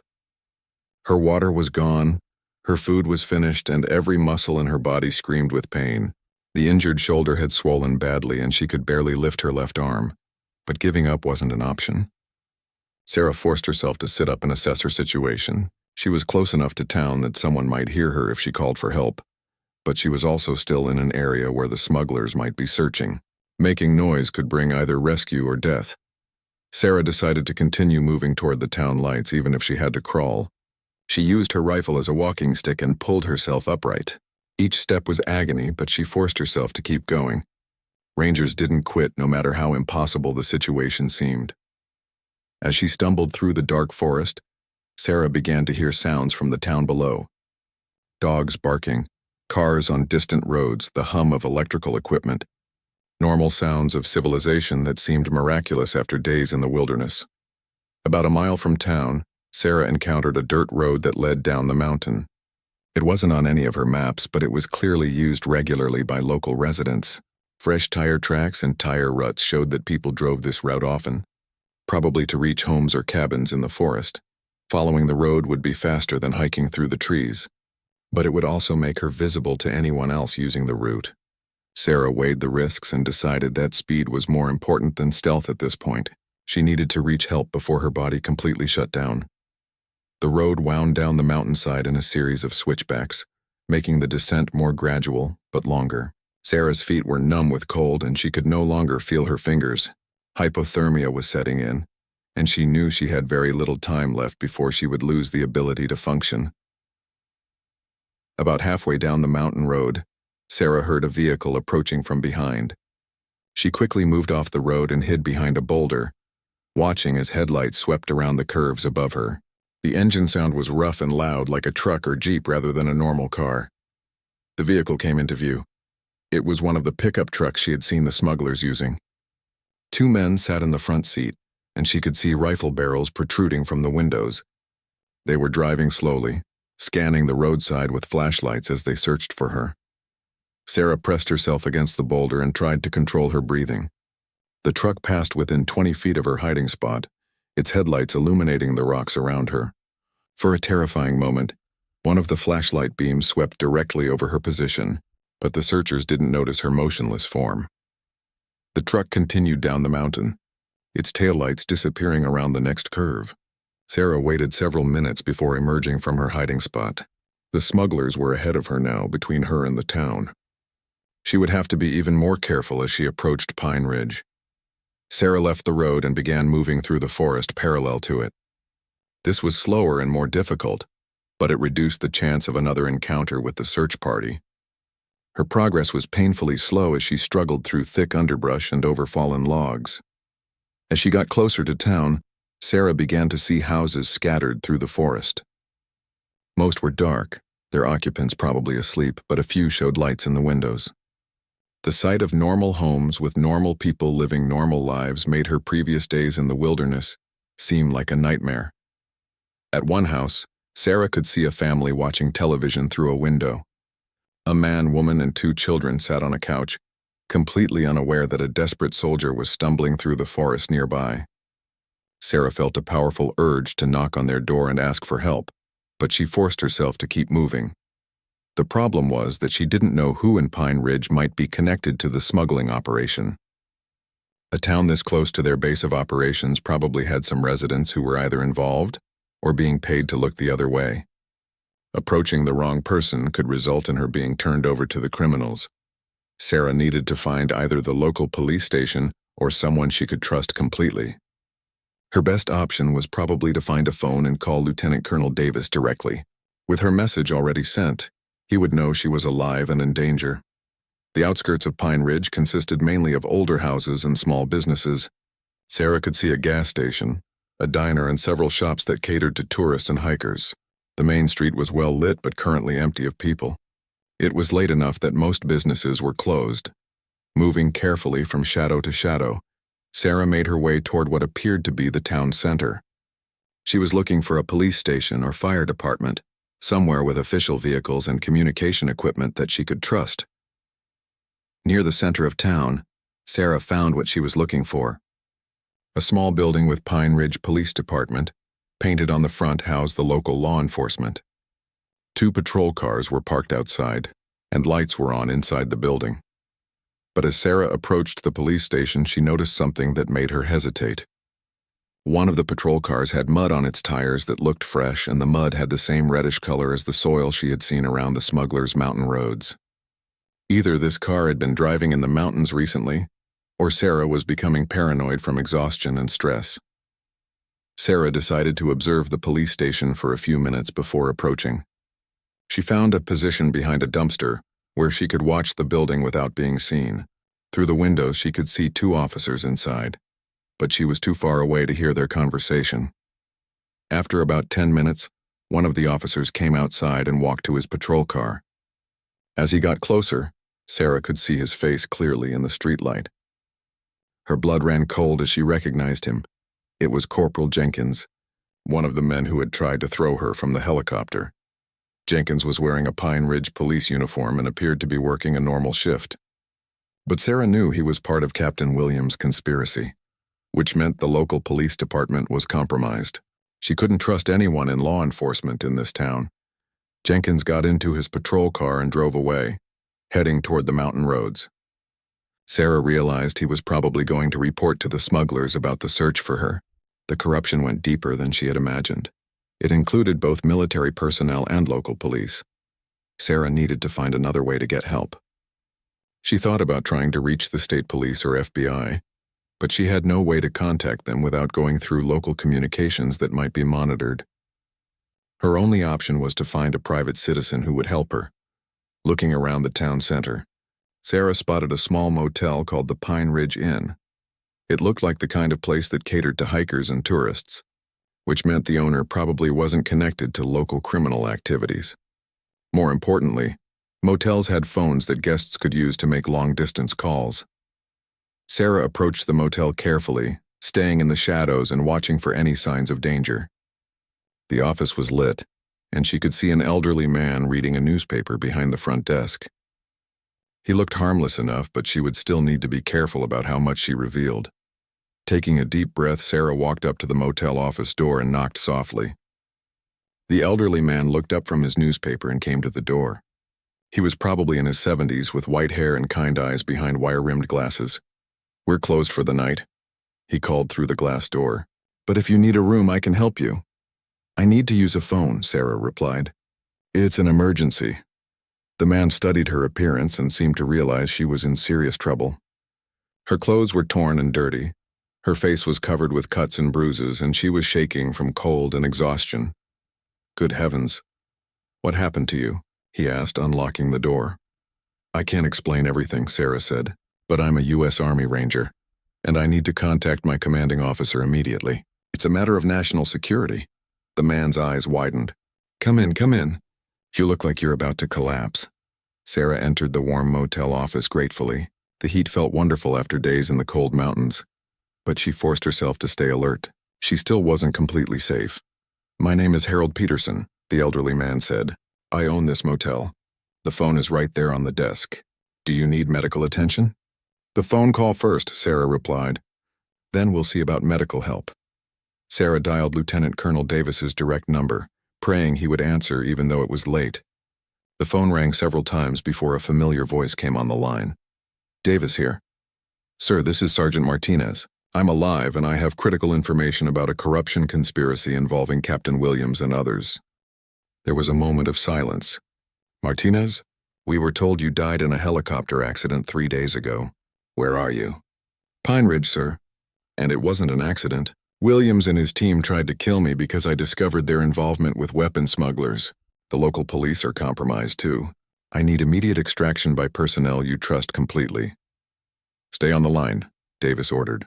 Her water was gone, her food was finished, and every muscle in her body screamed with pain. The injured shoulder had swollen badly, and she could barely lift her left arm, but giving up wasn't an option. Sarah forced herself to sit up and assess her situation. She was close enough to town that someone might hear her if she called for help, but she was also still in an area where the smugglers might be searching. Making noise could bring either rescue or death. Sarah decided to continue moving toward the town lights even if she had to crawl. She used her rifle as a walking stick and pulled herself upright. Each step was agony, but she forced herself to keep going. Rangers didn't quit no matter how impossible the situation seemed. As she stumbled through the dark forest, Sarah began to hear sounds from the town below. Dogs barking, cars on distant roads, the hum of electrical equipment. Normal sounds of civilization that seemed miraculous after days in the wilderness. About a mile from town, Sarah encountered a dirt road that led down the mountain. It wasn't on any of her maps, but it was clearly used regularly by local residents. Fresh tire tracks and tire ruts showed that people drove this route often, probably to reach homes or cabins in the forest. Following the road would be faster than hiking through the trees, but it would also make her visible to anyone else using the route. Sarah weighed the risks and decided that speed was more important than stealth at this point. She needed to reach help before her body completely shut down. The road wound down the mountainside in a series of switchbacks, making the descent more gradual but longer. Sarah's feet were numb with cold and she could no longer feel her fingers. Hypothermia was setting in, and she knew she had very little time left before she would lose the ability to function. About halfway down the mountain road, Sarah heard a vehicle approaching from behind. She quickly moved off the road and hid behind a boulder, watching as headlights swept around the curves above her. The engine sound was rough and loud, like a truck or jeep rather than a normal car. The vehicle came into view. It was one of the pickup trucks she had seen the smugglers using. Two men sat in the front seat, and she could see rifle barrels protruding from the windows. They were driving slowly, scanning the roadside with flashlights as they searched for her. Sarah pressed herself against the boulder and tried to control her breathing. The truck passed within 20 feet of her hiding spot, its headlights illuminating the rocks around her. For a terrifying moment, one of the flashlight beams swept directly over her position, but the searchers didn't notice her motionless form. The truck continued down the mountain, its taillights disappearing around the next curve. Sarah waited several minutes before emerging from her hiding spot. The smugglers were ahead of her now, between her and the town. She would have to be even more careful as she approached Pine Ridge. Sarah left the road and began moving through the forest parallel to it. This was slower and more difficult, but it reduced the chance of another encounter with the search party. Her progress was painfully slow as she struggled through thick underbrush and over fallen logs. As she got closer to town, Sarah began to see houses scattered through the forest. Most were dark, their occupants probably asleep, but a few showed lights in the windows. The sight of normal homes with normal people living normal lives made her previous days in the wilderness seem like a nightmare. At one house, Sarah could see a family watching television through a window. A man, woman, and two children sat on a couch, completely unaware that a desperate soldier was stumbling through the forest nearby. Sarah felt a powerful urge to knock on their door and ask for help, but she forced herself to keep moving. The problem was that she didn't know who in Pine Ridge might be connected to the smuggling operation. A town this close to their base of operations probably had some residents who were either involved or being paid to look the other way. Approaching the wrong person could result in her being turned over to the criminals. Sarah needed to find either the local police station or someone she could trust completely. Her best option was probably to find a phone and call Lieutenant Colonel Davis directly. With her message already sent, he would know she was alive and in danger. The outskirts of Pine Ridge consisted mainly of older houses and small businesses. Sarah could see a gas station, a diner, and several shops that catered to tourists and hikers. The main street was well lit but currently empty of people. It was late enough that most businesses were closed. Moving carefully from shadow to shadow, Sarah made her way toward what appeared to be the town center. She was looking for a police station or fire department, somewhere with official vehicles and communication equipment that she could trust. Near the center of town, Sarah found what she was looking for. A small building with Pine Ridge Police Department, painted on the front, housed the local law enforcement. 2 patrol cars were parked outside, and lights were on inside the building. But as Sarah approached the police station, she noticed something that made her hesitate. One of the patrol cars had mud on its tires that looked fresh, and the mud had the same reddish color as the soil she had seen around the smugglers' mountain roads. Either this car had been driving in the mountains recently, or Sarah was becoming paranoid from exhaustion and stress. Sarah decided to observe the police station for a few minutes before approaching. She found a position behind a dumpster where she could watch the building without being seen. Through the windows, she could see 2 officers inside. but she was too far away to hear their conversation. After about 10 minutes, one of the officers came outside and walked to his patrol car. As he got closer, Sarah could see his face clearly in the streetlight. Her blood ran cold as she recognized him. It was Corporal Jenkins, one of the men who had tried to throw her from the helicopter. Jenkins was wearing a Pine Ridge police uniform and appeared to be working a normal shift. But Sarah knew he was part of Captain Williams' conspiracy, which meant the local police department was compromised. She couldn't trust anyone in law enforcement in this town. Jenkins got into his patrol car and drove away, heading toward the mountain roads. Sarah realized he was probably going to report to the smugglers about the search for her. The corruption went deeper than she had imagined. It included both military personnel and local police. Sarah needed to find another way to get help. She thought about trying to reach the state police or FBI, but she had no way to contact them without going through local communications that might be monitored. Her only option was to find a private citizen who would help her. Looking around the town center, Sarah spotted a small motel called the Pine Ridge Inn. It looked like the kind of place that catered to hikers and tourists, which meant the owner probably wasn't connected to local criminal activities. More importantly, motels had phones that guests could use to make long-distance calls. Sarah approached the motel carefully, staying in the shadows and watching for any signs of danger. The office was lit, and she could see an elderly man reading a newspaper behind the front desk. He looked harmless enough, but she would still need to be careful about how much she revealed. Taking a deep breath, Sarah walked up to the motel office door and knocked softly. The elderly man looked up from his newspaper and came to the door. He was probably in his 70s with white hair and kind eyes behind wire-rimmed glasses. "We're closed for the night," he called through the glass door. "But if you need a room, I can help you." "I need to use a phone," Sarah replied. "It's an emergency." The man studied her appearance and seemed to realize she was in serious trouble. Her clothes were torn and dirty. Her face was covered with cuts and bruises, and she was shaking from cold and exhaustion. "Good heavens. What happened to you?" he asked, unlocking the door. "I can't explain everything," Sarah said, "but I'm a U.S. Army Ranger, and I need to contact my commanding officer immediately. It's a matter of national security." The man's eyes widened. Come in. You look like you're about to collapse." Sarah entered the warm motel office gratefully. The heat felt wonderful after days in the cold mountains, but she forced herself to stay alert. She still wasn't completely safe. "My name is Harold Peterson," the elderly man said. "I own this motel. The phone is right there on the desk. Do you need medical attention?" "The phone call first," Sarah replied. "Then we'll see about medical help." Sarah dialed Lieutenant Colonel Davis's direct number, praying he would answer even though it was late. The phone rang several times before a familiar voice came on the line. "Davis here." "Sir, this is Sergeant Martinez. I'm alive and I have critical information about a corruption conspiracy involving Captain Williams and others." There was a moment of silence. "Martinez, we were told you died in a helicopter accident 3 days ago. Where are you?" "Pine Ridge, sir. And it wasn't an accident. Williams and his team tried to kill me because I discovered their involvement with weapon smugglers. The local police are compromised too. I need immediate extraction by personnel you trust completely." "Stay on the line," Davis ordered.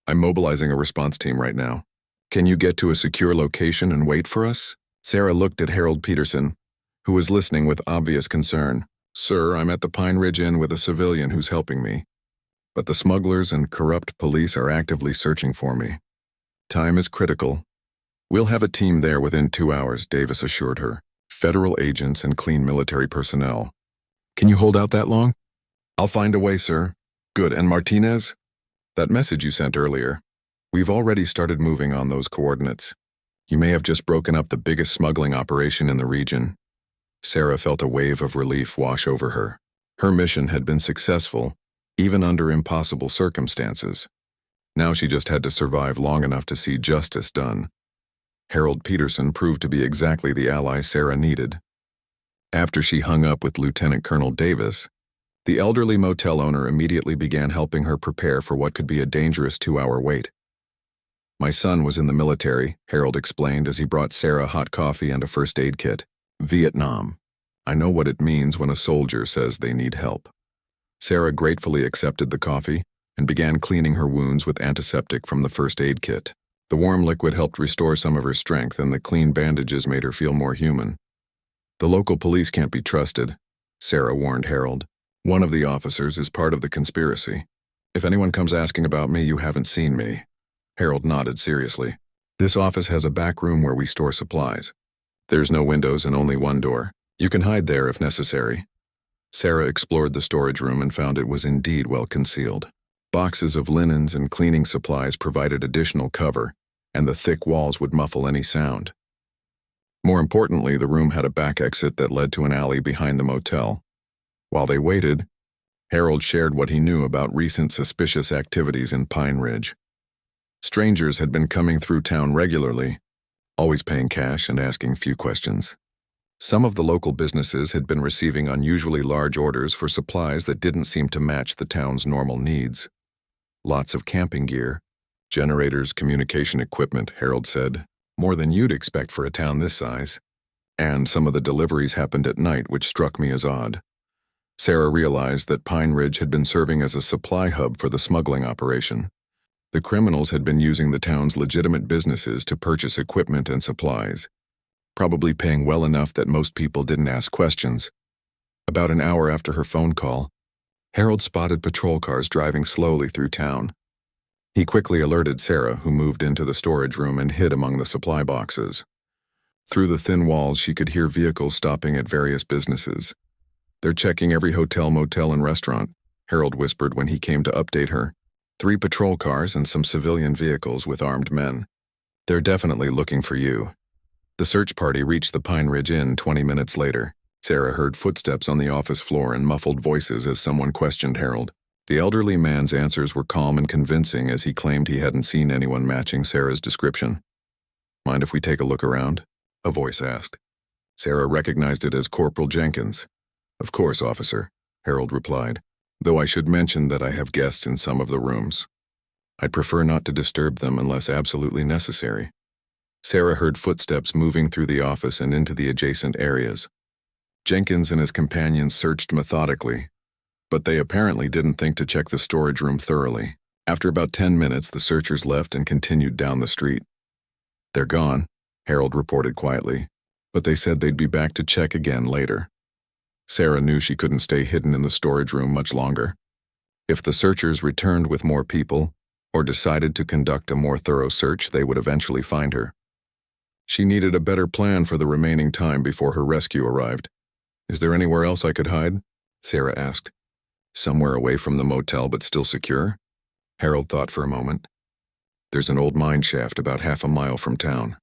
"I'm mobilizing a response team right now. Can you get to a secure location and wait for us?" Sarah looked at Harold Peterson, who was listening with obvious concern. "Sir, I'm at the Pine Ridge Inn with a civilian who's helping me. But the smugglers and corrupt police are actively searching for me. Time is critical." "We'll have a team there within 2 hours," Davis assured her. "Federal agents and clean military personnel." "Can you hold out that long?" "I'll find a way, sir." "Good, and Martinez? That message you sent earlier. We've already started moving on those coordinates. You may have just broken up the biggest smuggling operation in the region." Sarah felt a wave of relief wash over her. Her mission had been successful, even under impossible circumstances. Now she just had to survive long enough to see justice done. Harold Peterson proved to be exactly the ally Sarah needed. After she hung up with Lieutenant Colonel Davis, the elderly motel owner immediately began helping her prepare for what could be a dangerous 2-hour wait. "My son was in the military," Harold explained as he brought Sarah hot coffee and a first aid kit. "Vietnam. I know what it means when a soldier says they need help." Sarah gratefully accepted the coffee and began cleaning her wounds with antiseptic from the first aid kit. The warm liquid helped restore some of her strength, and the clean bandages made her feel more human. The local police can't be trusted, Sarah warned Harold. One of the officers is part of the conspiracy. If anyone comes asking about me, you haven't seen me. Harold nodded seriously. This office has a back room where we store supplies. There's no windows and only one door. You can hide there if necessary. Sarah explored the storage room and found it was indeed well concealed. Boxes of linens and cleaning supplies provided additional cover, and the thick walls would muffle any sound. More importantly, the room had a back exit that led to an alley behind the motel. While they waited, Harold shared what he knew about recent suspicious activities in Pine Ridge. Strangers had been coming through town regularly, always paying cash and asking few questions. Some of the local businesses had been receiving unusually large orders for supplies that didn't seem to match the town's normal needs. Lots of camping gear, generators, communication equipment, Harold said, more than you'd expect for a town this size. And some of the deliveries happened at night, which struck me as odd. Sarah realized that Pine Ridge had been serving as a supply hub for the smuggling operation. The criminals had been using the town's legitimate businesses to purchase equipment and supplies, probably paying well enough that most people didn't ask questions. About an hour after her phone call, Harold spotted patrol cars driving slowly through town. He quickly alerted Sarah, who moved into the storage room and hid among the supply boxes. Through the thin walls, she could hear vehicles stopping at various businesses. They're checking every hotel, motel, and restaurant, Harold whispered when he came to update her. 3 patrol cars and some civilian vehicles with armed men. They're definitely looking for you. The search party reached the Pine Ridge Inn 20 minutes later. Sarah heard footsteps on the office floor and muffled voices as someone questioned Harold. The elderly man's answers were calm and convincing as he claimed he hadn't seen anyone matching Sarah's description. Mind if we take a look around? A voice asked. Sarah recognized it as Corporal Jenkins. Of course, officer, Harold replied, though I should mention that I have guests in some of the rooms. I'd prefer not to disturb them unless absolutely necessary. Sarah heard footsteps moving through the office and into the adjacent areas. Jenkins and his companions searched methodically, but they apparently didn't think to check the storage room thoroughly. After about 10 minutes, the searchers left and continued down the street. They're gone, Harold reported quietly, but they said they'd be back to check again later. Sarah knew she couldn't stay hidden in the storage room much longer. If the searchers returned with more people, or decided to conduct a more thorough search, they would eventually find her. She needed a better plan for the remaining time before her rescue arrived. Is there anywhere else I could hide? Sarah asked. Somewhere away from the motel but still secure? Harold thought for a moment. There's an old mine shaft about half a mile from town.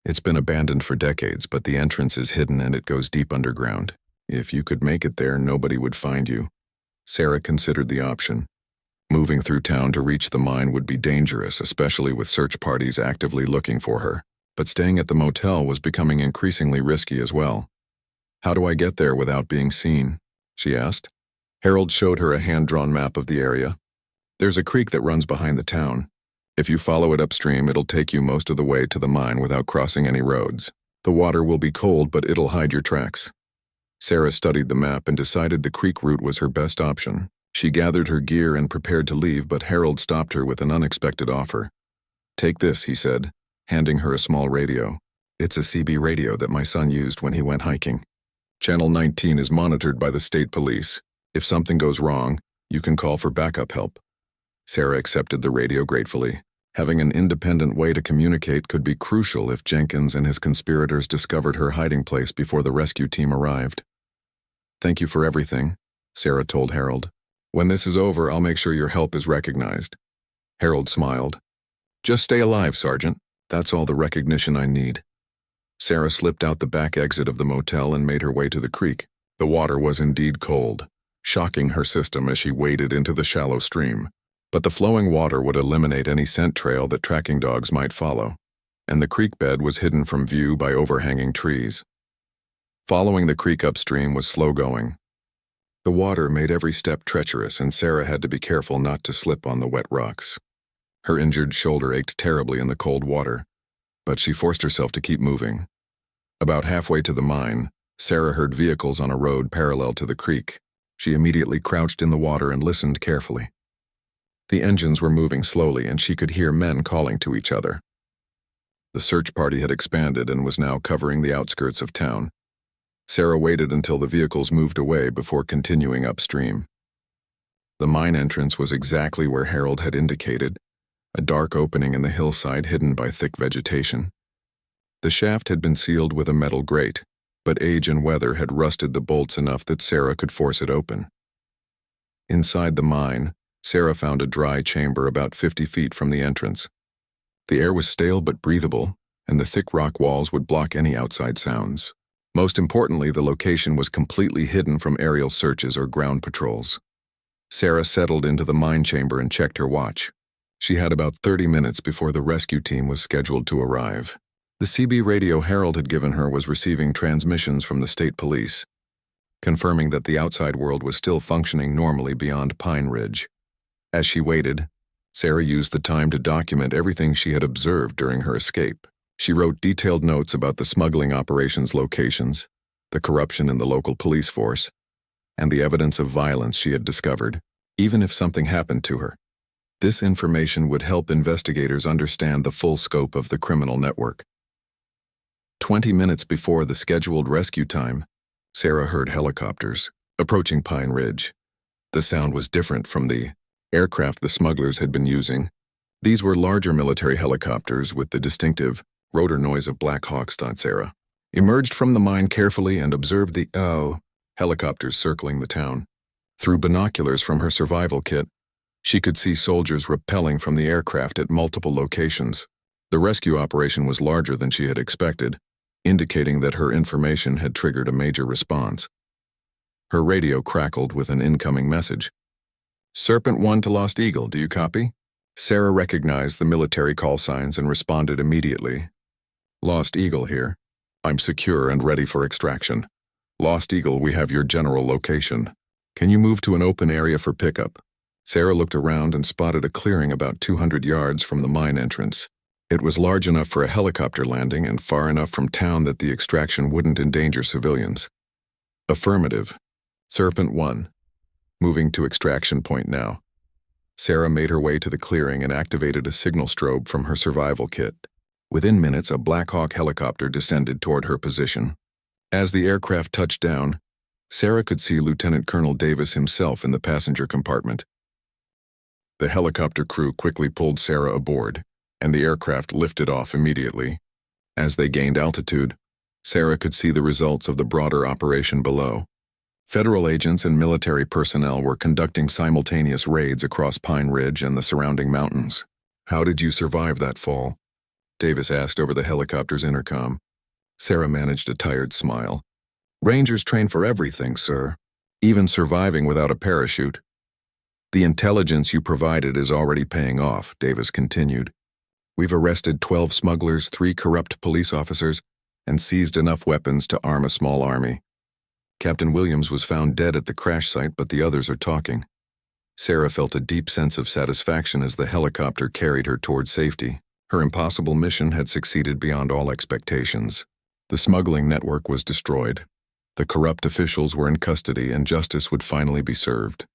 It's been abandoned for decades, but the entrance is hidden and it goes deep underground. If you could make it there, nobody would find you. Sarah considered the option. Moving through town to reach the mine would be dangerous, especially with search parties actively looking for her. But staying at the motel was becoming increasingly risky as well. How do I get there without being seen? She asked. Harold showed her a hand-drawn map of the area. There's a creek that runs behind the town. If you follow it upstream, it'll take you most of the way to the mine without crossing any roads. The water will be cold, but it'll hide your tracks. Sarah studied the map and decided the creek route was her best option. She gathered her gear and prepared to leave, but Harold stopped her with an unexpected offer. Take this, he said, handing her a small radio. It's a CB radio that my son used when he went hiking. Channel 19 is monitored by the state police. If something goes wrong, you can call for backup help. Sarah accepted the radio gratefully. Having an independent way to communicate could be crucial if Jenkins and his conspirators discovered her hiding place before the rescue team arrived. Thank you for everything, Sarah told Harold. When this is over, I'll make sure your help is recognized. Harold smiled. Just stay alive, Sergeant. That's all the recognition I need. Sarah slipped out the back exit of the motel and made her way to the creek. The water was indeed cold, shocking her system as she waded into the shallow stream. But the flowing water would eliminate any scent trail that tracking dogs might follow, and the creek bed was hidden from view by overhanging trees. Following the creek upstream was slow going. The water made every step treacherous, and Sarah had to be careful not to slip on the wet rocks. Her injured shoulder ached terribly in the cold water, but she forced herself to keep moving. About halfway to the mine, Sarah heard vehicles on a road parallel to the creek. She immediately crouched in the water and listened carefully. The engines were moving slowly, and she could hear men calling to each other. The search party had expanded and was now covering the outskirts of town. Sarah waited until the vehicles moved away before continuing upstream. The mine entrance was exactly where Harold had indicated, a dark opening in the hillside hidden by thick vegetation. The shaft had been sealed with a metal grate, but age and weather had rusted the bolts enough that Sarah could force it open. Inside the mine, Sarah found a dry chamber about 50 feet from the entrance. The air was stale but breathable, and the thick rock walls would block any outside sounds. Most importantly, the location was completely hidden from aerial searches or ground patrols. Sarah settled into the mine chamber and checked her watch. She had about 30 minutes before the rescue team was scheduled to arrive. The CB radio Harold had given her was receiving transmissions from the state police, confirming that the outside world was still functioning normally beyond Pine Ridge. As she waited, Sarah used the time to document everything she had observed during her escape. She wrote detailed notes about the smuggling operations locations, the corruption in the local police force, and the evidence of violence she had discovered, even if something happened to her. This information would help investigators understand the full scope of the criminal network. 20 minutes before the scheduled rescue time, Sarah heard helicopters approaching Pine Ridge. The sound was different from the aircraft the smugglers had been using. These were larger military helicopters with the distinctive rotor noise of Black Hawks. Sarah emerged from the mine carefully and observed the helicopters circling the town. Through binoculars from her survival kit, she could see soldiers rappelling from the aircraft at multiple locations. The rescue operation was larger than she had expected, indicating that her information had triggered a major response. Her radio crackled with an incoming message. "Serpent 1 to Lost Eagle, do you copy?" Sarah recognized the military call signs and responded immediately. "Lost Eagle here. I'm secure and ready for extraction. Lost Eagle, we have your general location. Can you move to an open area for pickup?" Sarah looked around and spotted a clearing about 200 yards from the mine entrance. It was large enough for a helicopter landing and far enough from town that the extraction wouldn't endanger civilians. "Affirmative. Serpent 1. Moving to extraction point now." Sarah made her way to the clearing and activated a signal strobe from her survival kit. Within minutes, a Black Hawk helicopter descended toward her position. As the aircraft touched down, Sarah could see Lieutenant Colonel Davis himself in the passenger compartment. The helicopter crew quickly pulled Sarah aboard, and the aircraft lifted off immediately. As they gained altitude, Sarah could see the results of the broader operation below. Federal agents and military personnel were conducting simultaneous raids across Pine Ridge and the surrounding mountains. "How did you survive that fall?" Davis asked over the helicopter's intercom. Sarah managed a tired smile. "Rangers train for everything, sir, even surviving without a parachute." "The intelligence you provided is already paying off," Davis continued. "We've arrested 12 smugglers, 3 corrupt police officers, and seized enough weapons to arm a small army. Captain Williams was found dead at the crash site, but the others are talking." Sarah felt a deep sense of satisfaction as the helicopter carried her toward safety. Her impossible mission had succeeded beyond all expectations. The smuggling network was destroyed. The corrupt officials were in custody, and justice would finally be served.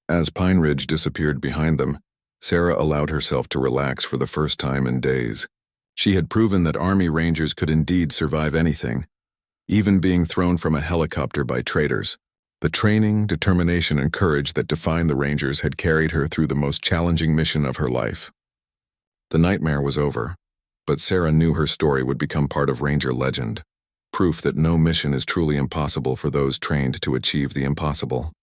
As Pine Ridge disappeared behind them, Sarah allowed herself to relax for the first time in days. She had proven that Army Rangers could indeed survive anything, even being thrown from a helicopter by traitors. The training, determination, and courage that defined the Rangers had carried her through the most challenging mission of her life. The nightmare was over, but Sarah knew her story would become part of Ranger legend, proof that no mission is truly impossible for those trained to achieve the impossible.